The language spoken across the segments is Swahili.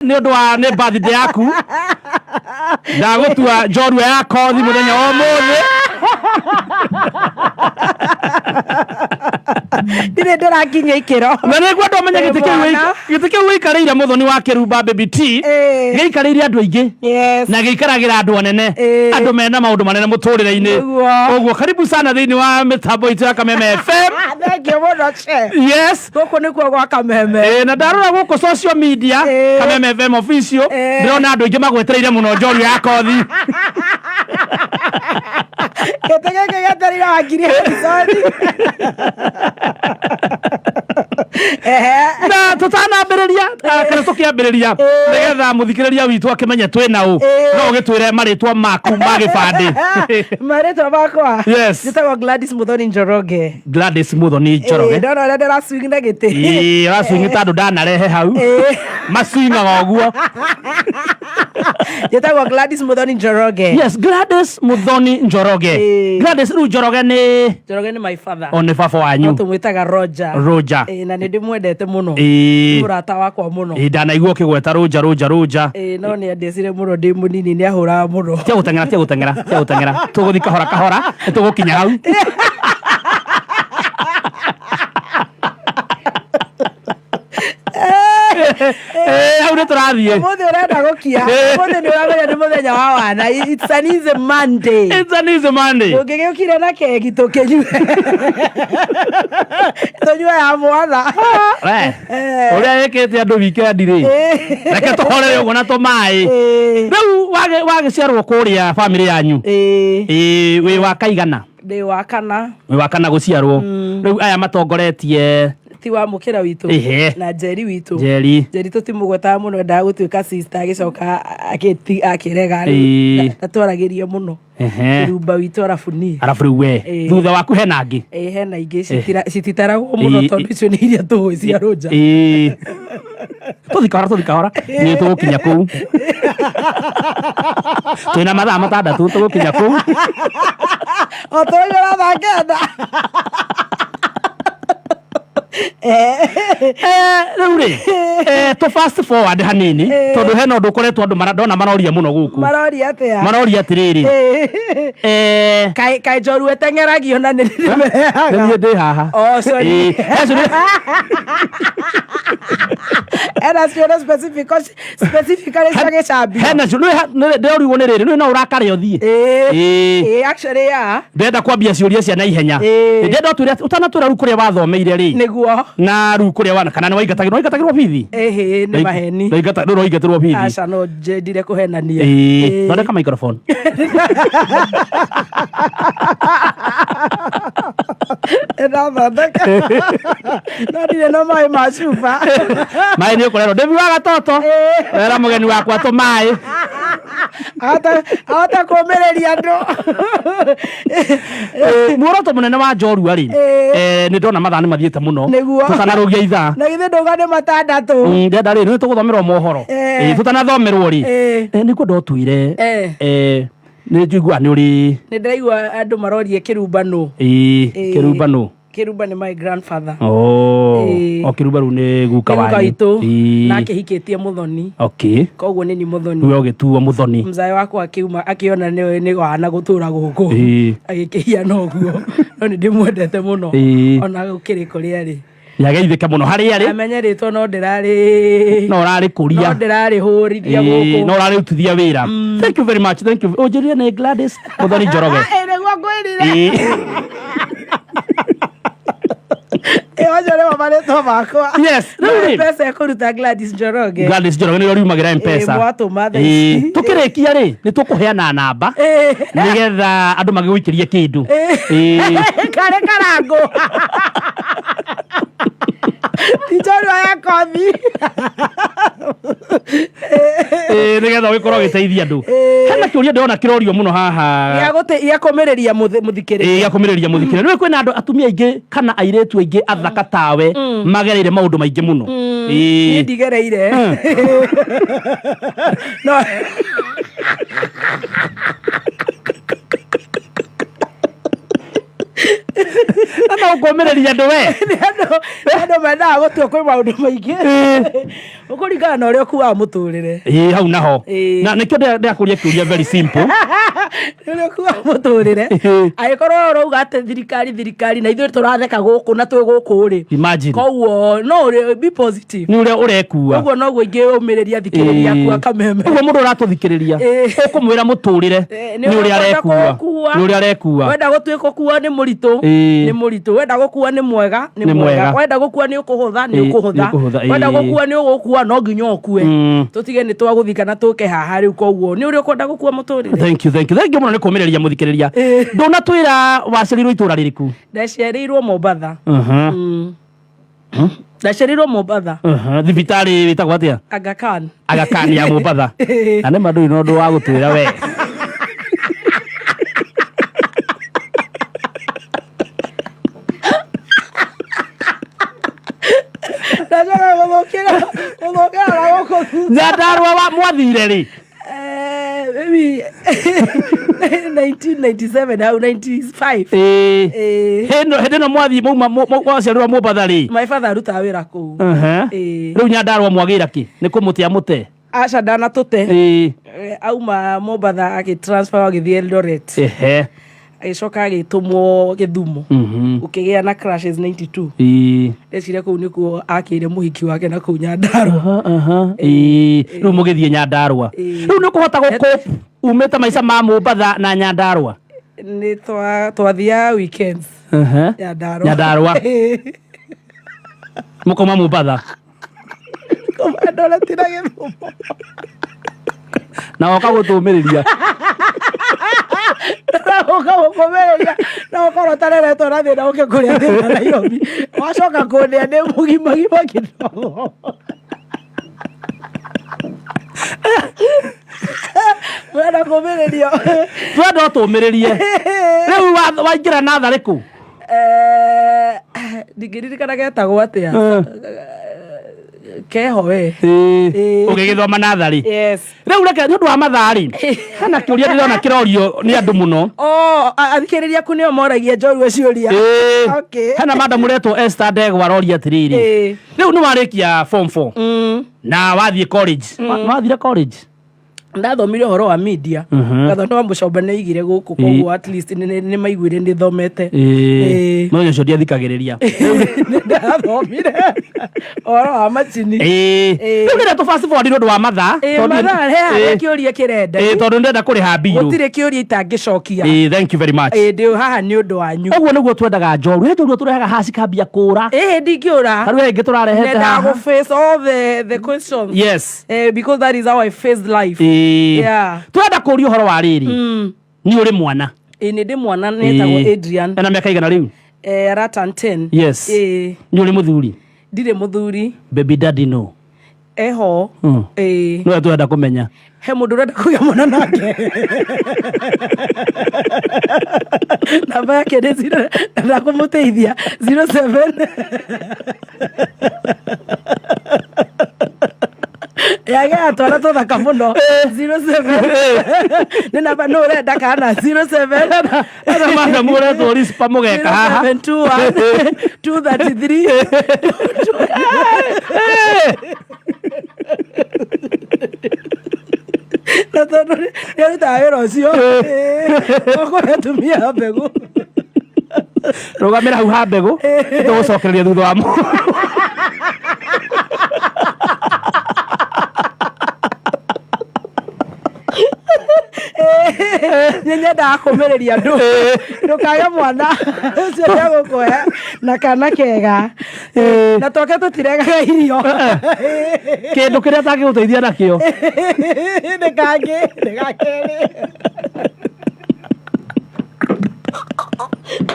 Nĩũndũ nĩ birthday yaku ndagũtua njorua ya kothi mũthenya wa ũmũthĩ Ndire ndĩrakinya ikĩro na nĩguo andũ amenye gĩtĩ kĩu wĩikarĩire Mũthoni Wakirumba baby T gĩikarĩire andũ aingĩ na gĩikaragĩra andũ anene andũ mena maũndũ manene mũtũrĩre-inĩ ũguo karibu sana thĩinĩ wa mĩtambo itũ ya Kameme FM. Thank you mũno che. Yes, gũkũ nĩkuo gwa Kameme na ndarora gũkũ social media Kameme FM official ndĩrona andũ aingĩ magwetereire mũno njorua ya kothi gĩtĩ gĩkĩ gĩetereire Wakiri episode na tũtanambĩrĩria kana tũkĩambĩrĩria nĩgetha mũthikĩrĩria witũ akĩmenye twĩna ũ no ũgĩtwĩre marĩtwa maku ma gĩbandĩ. Marĩtwa makwa njĩtagwo Gladys Muthoni Njoroge. Gladys Muthoni Njoroge. Ndona ũrĩa ndĩraswing na gĩtĩ ũraswing ta andũ ndanarehe hau maswingaga ũguo. Njĩtagwo Gladys Muthoni Njoroge. Yes, Gladys Muthoni Njoroge. Gladys rĩu Njoroge nĩ my father. O nĩ baba wanyu. Tũmwĩtaga Roger. Na nĩ ndĩmwendete mũno. Mũrata wakwa mũno. Ndanaigua ũkĩgweta Roger. No nĩ andecire mũno ndĩ mũnini nĩ ahũraga mũno. Tia gũteng'era. Tũgũthiĩ kahora nĩtũgũkinya hau. Hau nĩ tũrathiĩ. Mũthĩ ũrenda gũkia. Mũthĩ nĩ ũramenya nĩ mũthenya wa wana. It's an easy Monday. Ũngĩgĩũkire na keki tũkĩnyue. Tũnyue ya mwana. Ũrĩa wĩkĩte andũ wikendi-rĩ. Reke tũhorere ũguo na tũmaĩ. Rĩu wagĩciarwo kũrĩa bamĩrĩ yanyu. Wĩ wa kaigana? Ndĩ wa kana. Wĩ wa kana gũciarwo. Rĩu aya matongoretie ti wa mũkĩra witũ na Njeri witũ. Njeri tũtimũgwetaga mũno endaga gũtuĩka sister agĩcoka akĩrega na twaragĩrie mũno Wakirumba witũ arabu rĩu we thutha waku hena angĩ hena ingĩ cititaragwo mũno tondũ icio nĩ iria tũĩ cia Roja. Tũthi kahora nĩ tũgũkinya kũu twĩna mathaa 6 tũgũkinya kũu o tũigĩra thaa 9 rĩu-rĩ tũ fast forward hanini tondũ hena ũndũ ũkoretwo andũ ndona maroria mũno gũkũ. Maroria atĩa? Maroria atĩrĩrĩ kaĩ njorua ĩteng'eragio na nĩ ndĩ haha. Ena cio specifically cia gĩcambi. Hena cio ndĩrorirwo nĩ rĩrĩ nĩ no ũrakare ũthiĩ. Actually ndenda kwambia ciũria cia naihenya. Ndenda ũtwĩre ũtanatwĩra rĩu kũrĩa wathomeire-rĩ nĩguo na rĩu kũrĩa wana kana nĩ waingatagĩrwo bithi. Nĩ maheni. Ndũrĩ waingatĩrwo bithi. Aca no ndire kũhenania. Thondeka microphone. Thondeka. No ndire no maĩ ma cuba. Maĩ nĩ ũkũrerwo Devi wa gatoto wera mũgeni wakwa tũmaĩ ahota kũũmĩrĩria andũ. Muoroto mũnene wa njorua-rĩ nĩ ndona mathaa nĩ mathiĩte mũno tũtanarũgia ithaa na githĩ ndauga nĩ 6. ndenda rĩ nĩ tũgũthomerwo mohoro tũtanathomerwo-rĩ nĩguo ndotwĩre nĩ njiguaga nĩ ndĩraigua andũ marorie Wakirumba nũ. Wakirumba nũ? Wakirumba nĩ my grandfather. Wakirumba rĩu nĩ guka wanyu na akĩhikĩtie Muthoni. Koguo nĩ ni Muthoni. Nĩwe ũgĩtuo Muthoni. Mzae wakwa akĩona nĩ wana gũtũra gũkũ agĩkĩhiana ũguo no nĩ ndĩmwendete mũno ona gũkĩrĩ kũrĩa rĩ yageithĩke mũno harĩa rĩ amenye rĩtwa no ndĩrarĩ kũria no ndĩrarĩ hũrithia gũkũ no ũrarĩrutithia wĩra. Thank you very much. Ũnjĩrire nĩ Gladys Muthoni Njoroge. Nĩguo ngwĩrire Ojore mamarĩtwa makwa. Yes, rĩu pesa kũruta Gladys Njoroge. Gladys Njoroge nĩyo riumagĩra M-Pesa. Mwatũma thaa ici. Tũkĩrĩkia-rĩ nĩ tũkũheana namba nĩgetha andũ magĩgũikĩrie kĩndũ. Karĩ karango. Njorua ya kothi. Nĩgetha ũgĩkorwo ũgĩteithia andũ. Hena kĩũria ndĩrona kĩrorio mũno haha gĩa kũmĩrĩria mũthikĩrĩria. Nĩ kwĩna andũ atumia aingĩ kana airĩtu aingĩ athaka tawe magereire maũndũ maingĩ mũno. Niĩ ndigereire. No Ana ukomereria ndo we. Ando mena gutua kwi maundu maingi. Ukurigana na uria kuwa muturire. Hau naho. Na nikio ndakuria kiuria very simple. Uria kuwa muturire. Aikorwo urauga ate thirikari na ithuĩ tũratheka gũkũ na twĩ gũkũ ri. Imagine. Koguo no be positive. Ni uria urekua. Koguo no ingĩũmĩrĩria thikĩrĩria kwa kameme. Koguo mũndũ ũratũthikĩrĩria. Ũkũmwĩra mũtũrĩre ni uria arekua. Ni uria arekua. Wenda gũtuĩka kuua nĩ mũritũ. Nĩ mũritũ. Wenda gũkua nĩ mwega. Nĩ mwega. Wenda gũkua nĩ ũkũhũtha. Nĩ ũkũhũtha. Wenda gũkua nĩ ũgũkua no nginya ũkue. Tũtige nĩ twagũthika na tũke haha rĩu koguo nĩ uria ũkwenda gũkua mũtũrĩre. Thank you mũno nĩ kũmĩrĩria mũthikĩrĩria. Ndũnatwĩra waciarirwo itũra rĩrĩkũ? Ndaciarĩirwo Mombatha. Ndaciarĩirwo Mombatha. Thibitarĩ wĩtagwo atĩa? Aga Khan. Aga Khan ya Mombatha. Na nĩ mandũ no ndũ wa gũtwĩra we. Nyandarua wa mwathire rĩ? Maybe 1997 au 95. Hĩndĩ mwathi mwaciarĩrwo Mombatha rĩ? My father arutaga wĩra kũu. Rĩu Nyandarua mwagĩra kĩ? Nĩ kũmũtia mũte? Aca ndanatũte. Auma Mombatha agĩtransfer agĩthiĩ Eldoret. Agĩcoka agĩtũmwo Gĩthumo. Ũkĩgĩa na crashes 92. Ndeciria kũu nĩkuo akĩire mũhiki wake na kũu Nyandarua. Rĩu mũgĩthiĩ Nyandarua. Rĩu nĩ ũkũhota gũkũ umĩte maica ma Mombatha na Nyandarua? Nĩ twathiaga weekends. Nyandarua. Mũkauma Mombatha. Komandora tira Gĩthumo. Na oka gũtũmĩrĩria. No korwo tareretwo na thĩna ũke kũrĩa thĩna Nairobi. Wacoka kũndĩa nĩ mũgima kidogo. Mwenda kũmĩrĩrio. Twenda ũtũmĩrĩrie. Rĩu waingĩra natharĩ kũ? Ndingĩririkana getagwo atĩa. Keho we. Ũgĩgĩthoma natharĩ. Yes. Rĩu reke nĩ ũndũ wa mathaa rĩ. Hena kĩũria ndĩrona kĩrorio nĩ andũ mũno. Athikĩrĩria ku nĩo moragia njorua ciũria. Hena madam ũretwo Esther Ndegwa aroria atĩrĩrĩ. Rĩu nĩ warĩkia form 4 na wathiĩ college. Wathire college? Ndathomire ũhoro wa media. Gathondeka wa Mũcomba nĩ igire gũkũ koguo at least nĩ maiguire nĩ thomete. No nyocio ndiathikagĩrĩria. Ndathomire ũhoro wa macini. Rĩu nĩ tũ fast forward nĩ ũndũ wa mathaa. Mathaa he kĩũria kĩrenda. Tondũ ndĩrenda kũrĩha mbirũ. Gũtirĩ kĩũria itangĩcokia. Thank you very much. Ndĩ haha nĩ ũndũ wanyu. Ũguo nĩguo twendaga njorua. He njorua tũrehaga haha cikambia kũra. Ndingĩũra. Tarĩu ingĩ tũrarehete haha. Nenda face all the questions. Yes. Because that is how I face life. Twenda kũria ũhoro wa rĩrĩ. Nĩ ũrĩ mwana? Nĩ ndĩ mwana nĩtagwo Adrian. Ena mĩaka igana rĩu? Aratan 10. Yes. Nĩ ũrĩ mũthuri? Ndirĩ mũthuri. Baby daddy no? Eho. No twenda kũmenya. He mũndũ ũrenda kũgĩa mwana nake. Namba yake nĩ 0 na kũmũteithia 07 Yaga twara tũthaka mũno 07 nĩ namba no ũrenda kana 07 Ana manda mũretwo rispa mũgeka haha 721 233 na tondũ nĩarutaga wĩra ũcio ũkũhe tumia mbegũ rũgamĩra hau ha mbegũ tũgũcokereria thutha wa nyenyendaga kũmĩrĩria andũ ndũkage mwana ũcio nĩagũkũhe na kana kega na tũke tũtiregaga irio kĩndũ kĩrĩa atangĩgũteithia nakĩo nĩ kangĩ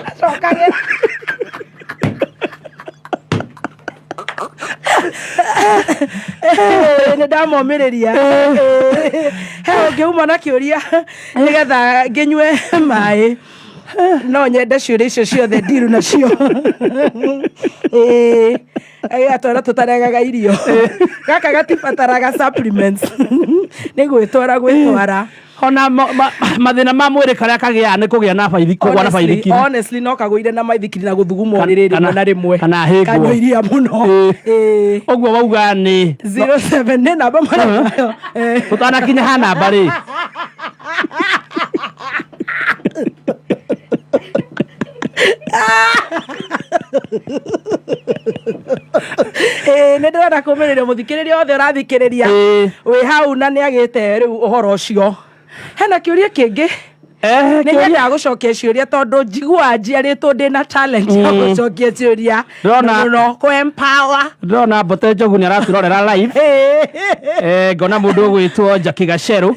acokagĩra nĩ ndamomĩrĩria he ũngĩuma na kĩũria nĩgetha ngĩnyue maĩ no nyende ciũria icio ciothe ndiru nacio gatwara tũtaregaga irio gaka gatibataraga supplements nĩ gwĩtwara ona mathina ma mwiri karia kagia ni kugia na baithi kugwa na baithi honestly no kaguire na maithikiri na guthugumwo ni riri na rimwe kana higwo kanyoiria muno ogwo wauga ni 07 ni namba mara utana kinya ha namba ri nä ndä renda kå mä rä ria må thikä rä ria othe å rathikä rä ria wä hau na nä agä te rä u å horo å cio hena kä å ria kä ngä nä nyendaga gå cokia ciå tondå njiguaga njiarä two ndä na talent ya gå cokia ciå ria no kå ndärona Mbote Njogu nä araturorera live ngona må ndå å gwä two Njaki Gacerå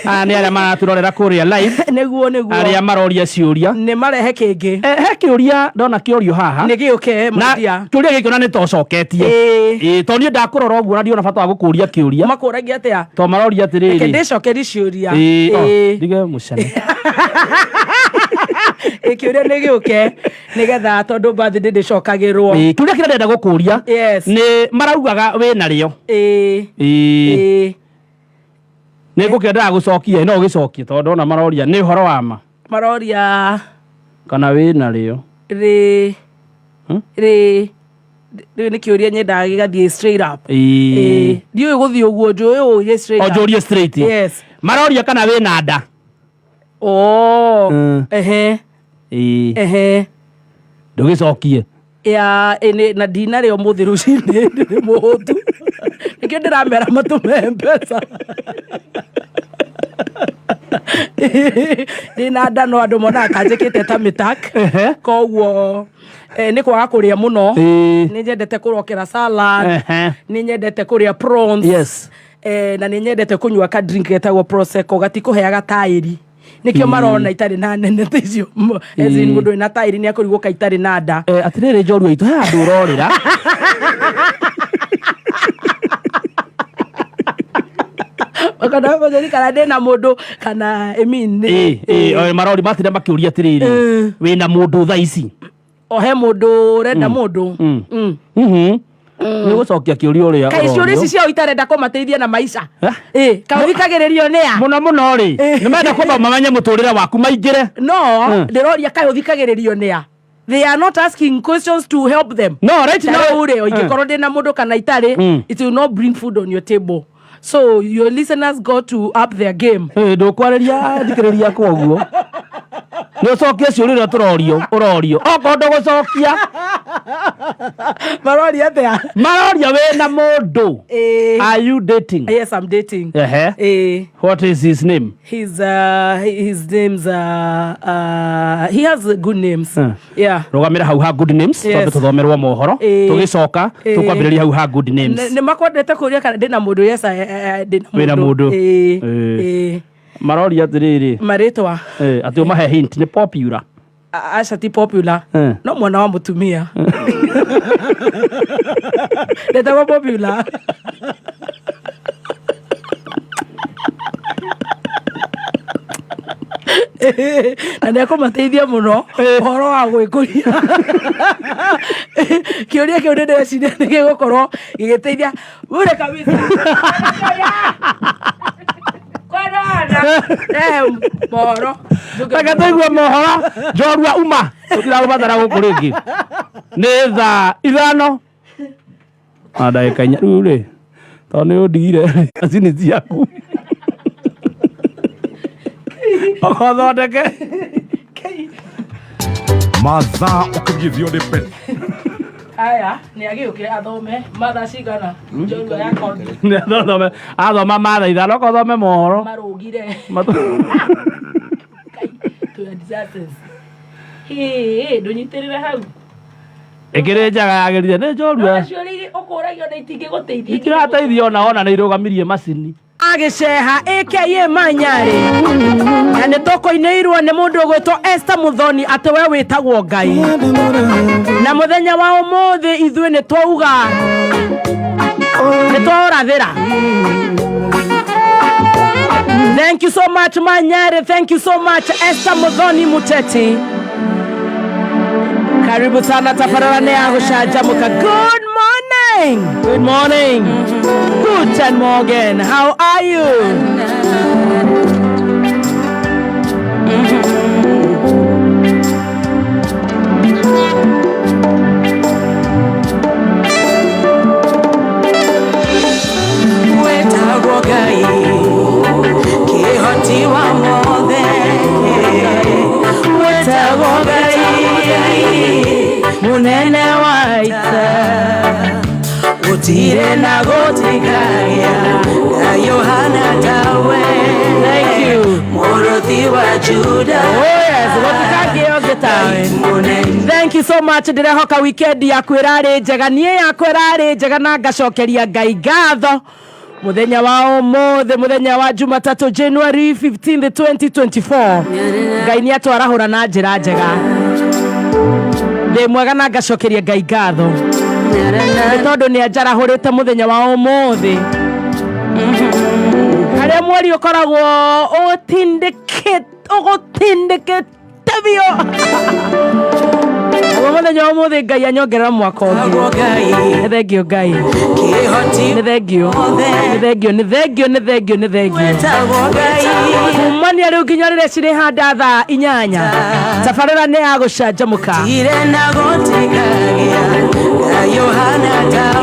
nä arä a maraturorera kå rä a live niguo arä a maroria ciå ria nä marehe kä ngä he kä å ria ndona kä orio haha nä gä å ke na kä å ria gä kä ona nä tocoketie tondå niä ndakå rora å guo na ndiona bata wa gå kå ria kä å ria makå ragia atä a to maroria atä rä rä ndä cokeri ciå ria ndige må cene kä å ria nä gä å ke nä getha tondå mbathä ndä ndä cokagä rwo kä å ria kä rä ndenda gå kå ria nä maraugaga wä narä o nä ngå kendaga gå cokia no gä cokie tondå ndona maroria nä horo wa ma maroria kana wä narä o rä nä kä å ria nyendaga gä gathiä straight up ndiå ä gå thiä å guo njå ä å njå rie straight maroria kana wä na nda ndå gä cokie na ndinarä o må thä rå cinä ndä må hå tu nä kä o ndä ramera matå me mbeca ndä na nda no andå monaga kanjä kä te ta mä tak koguo nä kwaga kå rä a må no nä nyendete kå rokera salad nä nyendete kå rä a prawns na nä nyendete kå nyua ka drink getagwo prosecco gatikå heaga taĩri nä kä o marona itarä na nene ta icio må ndå wä na taĩri nä akå rigwo ka itarä na nda atä rä rä njorua itå he andå å rorä ra kana mathori kana ndä na må ndå kana marori matire makä å ria atä rä rä wä na må ndå tha ici o he må ndå renda må ndå nä gå cokia kä å ria å rä a kaä ciå rä ici ciao itarenda kå mateithia na maica kathikagä rä rio nä a må no må no rä nä menda kwamba mamenye må tå rä re waku maingä re no ndä roria kaä å thikagä rä rio nä a they are not asking questions to help them no right now ure o ingä korwo ndä na må ndå kana itarä it will not bring food on your table so your listeners got to up their game ndå kwarä ria thikä rä ria koguo nä å cokie ciå rä rä a tå rorio å rorio okorwo ndå gå cokia maroria atä a maroria wä na må ndå are you dating yes I'm dating what is his name his names he has good names rugamira hau ha good names tondå tå thomerwo mohoro tå gä coka tå kwambä rä ria hau ha good names nä makwendete kå ria kana ndä na må ndå yes wä na må ndå maroria atä rä rä marä twa atä å mahe hint nä popular aca ti popular no mwana wa må tumia ndetagwo popular na nä akå mateithia må no å horo wa gwä kå ria kä å ria kä u nä ndeciria nä gä gå korwo gä gä teithia å rä kabisa mohoro tagataigua mohoro njorua uma tũtiragå batara gå kå rä ngä nä thaa ithano na ndagä ka inya rä u rä tondå nä å ndigire acini ciaku okothondeke mathaa ũkĩgithio nĩ pet aya nä agä å kä athome mathaa cigana njorua ya athoma mathaa ithano okothome mohoro marå gire ndå nyitä rä re hau ä kä rä njaga yagerire nä njorua cio rä å kå ragio na itingä gå teithia itirateithia ona nä irå gamirie macini agiceha aka manyarä na nä tå inä irwo nä må ndå å gwä two Esther Muthoni atä we wä tagwo Ngai na må thenya wa å må thä ithuä nä twauga nä twaårathä ra thank you so much Manyarä thank you so much Esther Muthoni Muteti karibu sana tabarara nä ya gå canjamũka good morning Guten Morgen, how are you? Munene waita utire na gotikaya na Yohana tawe. Thank you Morothi wa Juda. Oh yes, gotikagio getawe. Thank you so much. Ndirehoka weekend ya kwirari njega nie ya kwirari njega na ngacokeria Ngai ngatho muthenya wa omothe muthenya wa Jumatatu January 15 2024. Ngai ni atwarahura na njira njega mwega na ngacokeria Ngai ngatho nĩ tondũ nĩ anjarahũrĩte mũthenya wa ũmũthĩ harĩa mweri ũkoragwo ũgũtindĩkĩte biũ mũthenya wa ũmũthĩ Ngai anyongerera mwaka ũngĩ. Nĩ thengio Ngai, nĩ thengio, kumania rĩu nginya rĩrĩa cirĩhanda thaa 8 tabarĩra nĩ ya gũcanjamũka.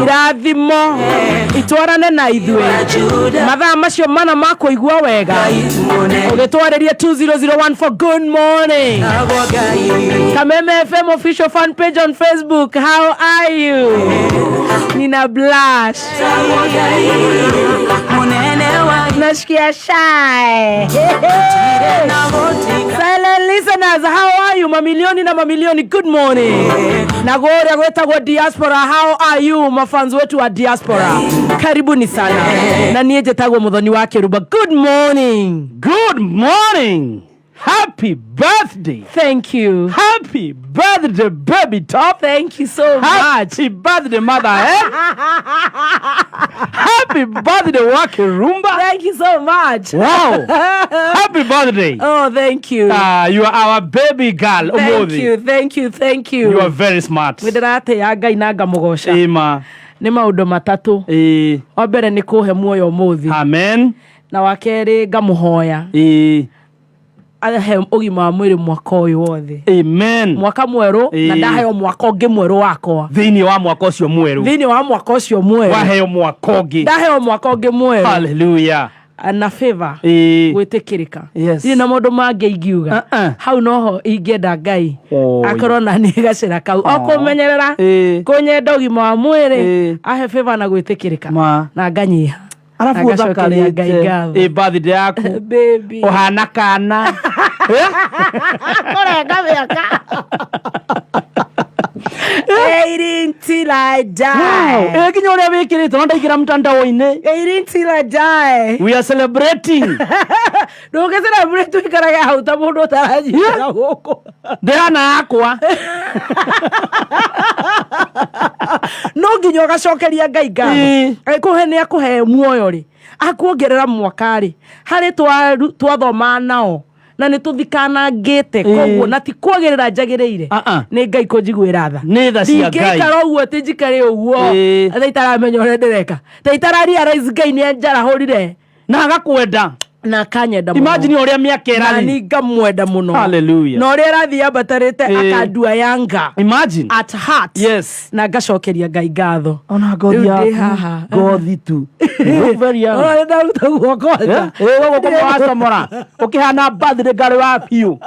Irathimo itwarane na ithuĩ mathaa macio mana ma kũigua wega ũgĩtwarĩria 20014. Good morning Kameme FM official fan page on Facebook. How are you? Nina blush. Nasikia shy. Silent listeners, how are you? Mamilioni na mamilioni, good morning. Nagore gwetagwo diaspora, how are you? Mafans wetu wa diaspora, karibuni sana. Na niye jetagwo Muthoni Wakirumba, good morning. Good morning. Happy birthday. Thank you. Happy birthday, baby top. Thank you so much. Happy birthday, mother. Happy birthday, Wakirumba. Thank you so much. Wow. Happy birthday. Oh, thank you. You are our baby girl. Thank you. You are very smart. Widerate ya Ngai na ngamugosha. Ema. Nĩ maũndũ matatu. Wa mbere nĩ kũhe muoyo mũthĩ. Amen. Na wa kerĩ ngamũhoya. Ahe ũgima wa mwĩrĩ mwaka ũyũ wothe. Amen. Mwaka mwerũ na ndaheo mwaka ũngĩ mwerũ wakwa. Thĩinĩ wa mwaka ũcio mwerũ. Waheo mwaka ũngĩ. Ndaheo mwaka ũngĩ mwerũ. Hallelujah. Na favor gwĩtĩkĩrĩka. Yes. Nĩ na mũndũ mangĩ ingiuga. Hau noho ingĩenda Ngai akorwo na nĩ gacĩra kau. Okũmenyerera kũnyenda ũgima wa mwĩrĩ ahe favor na gwĩtĩkĩrĩka na nganyiha. Arafu uthakarite birthday yaku baby ohana kana korenga miaka 18 till I die. Kinya uria wikirite no ndaigira mtandao-ini 18 till I die. We are celebrating. Nduge celebrate ikaraga hau ta mundu utarajira guku ndihana yakwa no nginya ugacokeria Ngai ngatho akuhe ni akuhe muoyo ri akuongerera mwaka ri hari twathoma nao na nĩ tũthikanangĩte koguo na ti kwagĩrĩra njagĩrĩire nĩ Ngai kũnjiguĩra tha nĩ tha cia Ngai ndingĩikara ũguo atĩ njikare ũguo atĩ itaramenya ũrĩa ndĩreka ta itararealize Ngai nĩ anjarahũrire na agakwenda na akanyenda muno. Imagine ũrĩa mĩaka ĩrarĩ. Na ni ngamwenda muno. Hallelujah. Na ũrĩa arathi ambatarĩte akandua yanga. Imagine. At heart. Yes. Na ngacokeria Ngai ngatho. Ona ngothi yaku. Ngothi tu. Very young. Ona ndaruta guoko ata. Wewe uko mwacomora. Ukihana birthday ngari wa piu.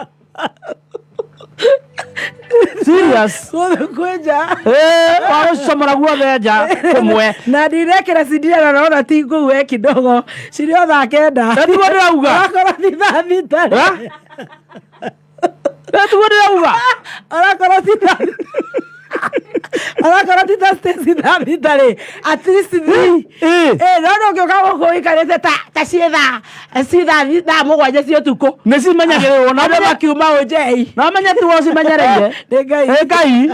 Serious? Kweja. Wacomora guothe nja kumwe. Na ndirekera sidira na naona ti nguwe kidogo. Cirio tha kenda. Ndio ndauga. Akora thitha thita. Ndio ndauga. Akora thitha. Akora thitha stesi thitha at least no ngioka go ikarete ta cietha thitha mugwanja cio tuko. Nĩ cimenyagĩrĩrwo na andũ makiuma ũnjei. Na menya tu cimenyereire. Nĩ Ngai. Nĩ Ngai.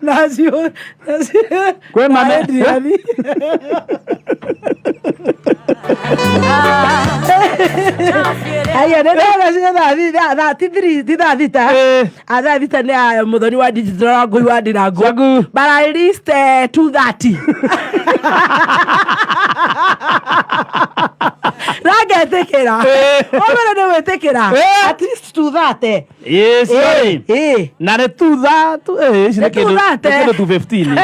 Nacio. Kwĩ mame. Aya nenda cietha thitha thita. Atha thita nĩ Muthoni wa digital ngui wa Ndirangu. But at least 2:30. Rage wetekera omera ne wetekera at least to that yes na ne to that ne to that to 15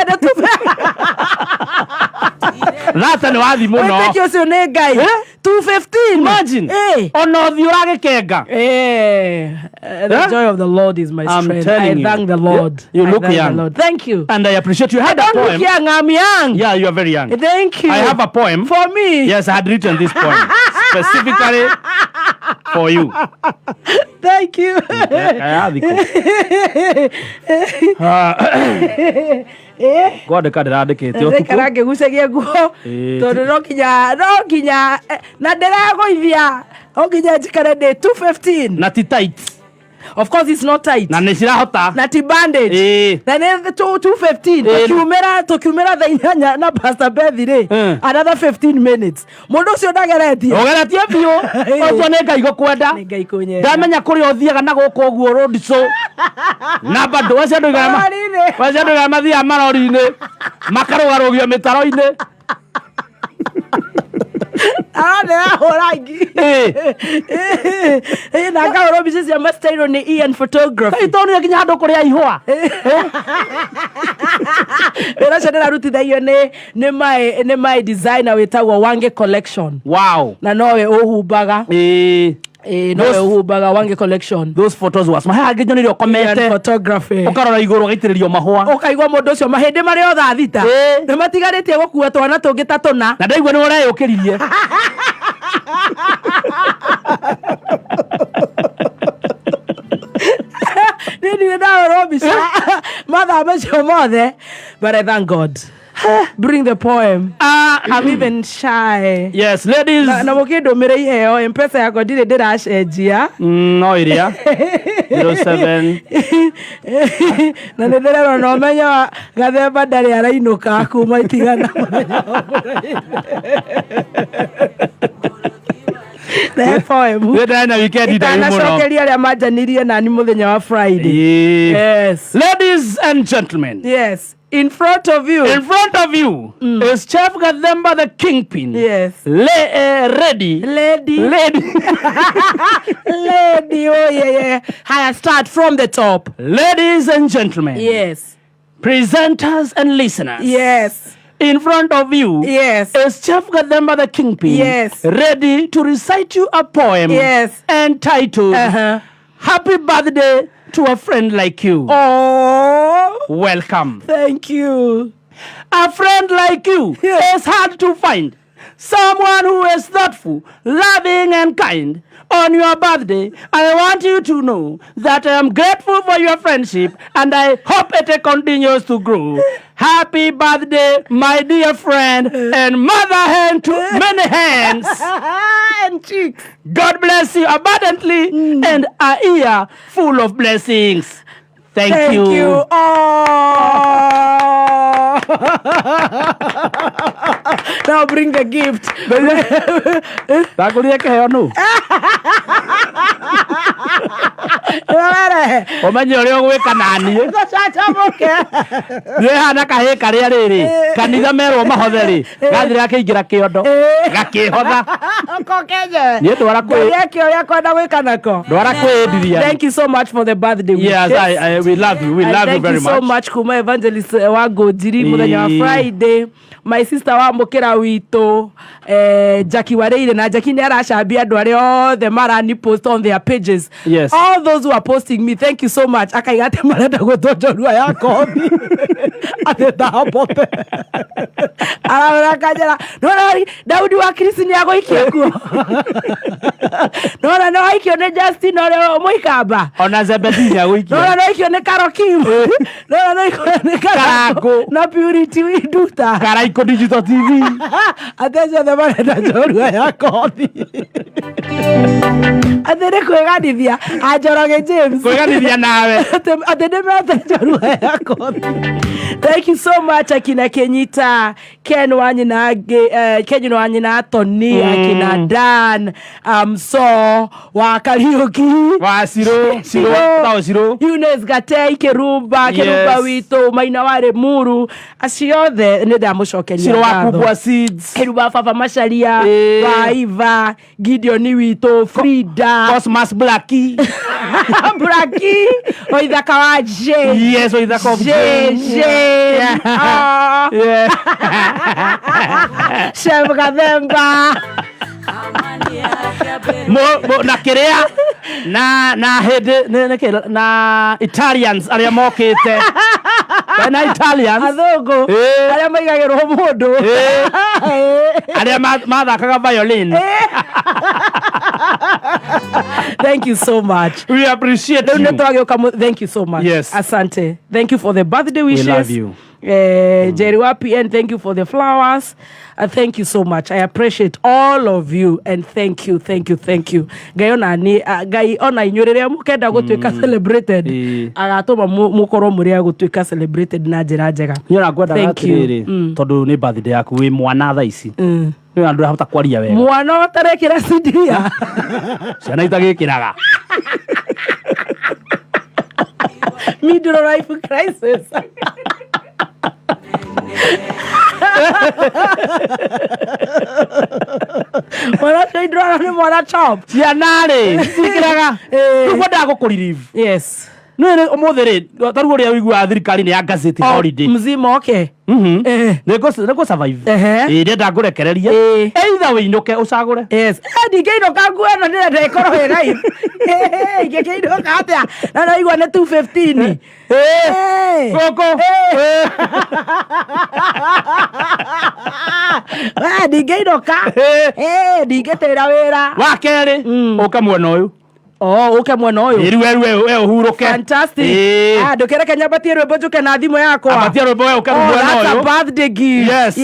that no wathi muno wetekio cio ne ngai 215 imagine ono thi uragekenga the joy of the Lord is my strength. I thank the Lord. You look young. Thank you. And I appreciate you. I had a poem. Look young, I'm young. Yeah, you are very young. Thank you. I have a poem. For me? Yes, I had written this poem specifically for you. Thank you. God kadradikete otuko karage gucagia guo tondu no kinya na ndiragoithia okinya njikare ndi 215 na ti tight. Of course it's not tight. Na nishirahota. Na ti bandage. Na ne 215. Tukiumera tha inyanya na Pastor Bethire. Another 15 minutes. Mundu ucio ndageretie. Ogeretie biu. Ocio ne ngai gukwenda. Ne ngai kunye. Ndamenya kuri othiaga na guku oguo road show. Na bado wacio ndugama. Wacio ndugama thia marori-ini. Makarugarugio mitaro-ini. Horangi. Na ngahoro mbica cia mastairo ni Ian photography. Itonire kinya handu kuria ihwa. Wira cia ndirarutithagio ni my designer witagwo Wange Collection. Wow. Na nowe uhumbaga. Nowe uhumbaga Wange Collection. Those photos was mahe nginya nire okomete photography. Ukarora iguru gaitiririo mahwa. Ukaigwa mundu ucio mahindi mari otha thita. Ni matigaritie gukua twana tungi tatuna. Na ndaigwa ni ureyukiririe. But I thank God. Bring the poem. I'm even shy. Yes, ladies. Na mukindo mere iheo M-Pesa yako ndire ndiracenjia. No iria. 07. Na ndirero no menya gathemba ndari arainuka kuma itigana. The poem. Wetana weekend ida muno. Nashokeria aria majanirie na ni muthenya wa Friday. Yes. Ladies and gentlemen. Yes. In front of you is Chef Gademba the Kingpin. Yes. Lady. Lady, oh yeah. I start from the top. Ladies and gentlemen. Yes. Presenters and listeners. Yes. In front of you is Chef Gademba the Kingpin. Yes. Ready to recite you a poem. Yes. Entitled Happy Birthday to a Friend Like You. Oh. Welcome. Thank you. A friend like you is hard to find. Someone who is thoughtful, loving and kind. On your birthday, I want you to know that I am grateful for your friendship and I hope it continues to grow. Happy birthday, my dear friend, and mother hand to many hands. And cheeks. God bless you abundantly and a year full of blessings. Thank you. Oh. Now bring the gift. Omenye uria gwika nani rihana kahe karia riri kanitha merwo mahotheri gathira kiingira kiondo gakihotha ni ndwara kwenda gwika nako ndwara kwendithia. Thank you so much for the birthday. Yes, we love you. We love you very much. Thank you so much kuma evangelist wa Gojiri muthenya wa Friday. My sister wa mukira wito Jackie Wareire na Jackie ni aracambia andu aria othe marani post on their pages. Yes. All those who are posting me, thank you so much. Akaigate marenda gutonjorua yako ate tapote ara kajara no Daudi wa Kristo ni agoikia kuo no aikio ne Justin ore muikamba ona Zebedi agoikia no aikio ne Karokim no aikio ne Karago na Purity Widuta Karaiko Digital TV atejo the marenda njorua yako atere kweganithia ajoroge James kweganithia nawe atende njorua yako. Thank you so much akina Kenyita Ken wanyina Kenyu wanyina Tony akina Dan so wa Kariuki wa Siro Eunice Gatei Kirumba wito Maina ware Muru aciothe ni ndamucokeria Siro wa Kubwa Seeds Kirumba Fafa Masharia wa Iva Gidi Gideon witå Frida Cosmas Blackie Blackie oithaka wa Jane yes oithaka of Jane Chef Gathemba na kiria na hede na Italians aria mokite na Italians athungu aria maigagirwo mundu aria mathakaga violin. Thank you so much. We appreciate you. Thank you so much. Yes. Asante. Thank you for the birthday wishes. We love you. Jerry Wapi, and thank you for the flowers. Thank you so much. I appreciate all of you, and thank you. Gai ona inyorere mukenda gutuika celebrated. Agatuma mukoro muria gutuika celebrated na njira njega. Nyora ngwenda gatiriri tondu ni birthday yaku wi mwana tha ici. Ni andu rahota kwaria wega. Mwana otarekira sidia. Ciana itagikiraga. Middle life crisis. Mwana shaidra ni mwana chop. Ciana ri sikiraga. Ngwenda gukuririve. Yes. Nene omuthiri tarugo ria wigua thirikari ni ya gazeti holiday. Mzima okay. Neko survive. Ndenda ngurekereria. Either winuke ucagure. Yes. Ndingeino kanguano ndenda ikoro he live. Ngekeino katia. Na naigwa ne 215. Koko. Ndingeino ka. Ndingetera wira. Wa keri ukamwona uyu. Uke mwena uyu. We uhuruke. Fantastic. Ndukereke nyambatie rwimbo njuke na thimu yakwa. Ambatie rwimbo we uke mwena uyu. That's a birthday gift. Yes.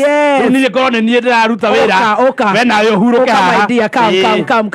Ni korone ni ndiraruta wira. Oka. We nayo uhuruke. Oka my dear, come.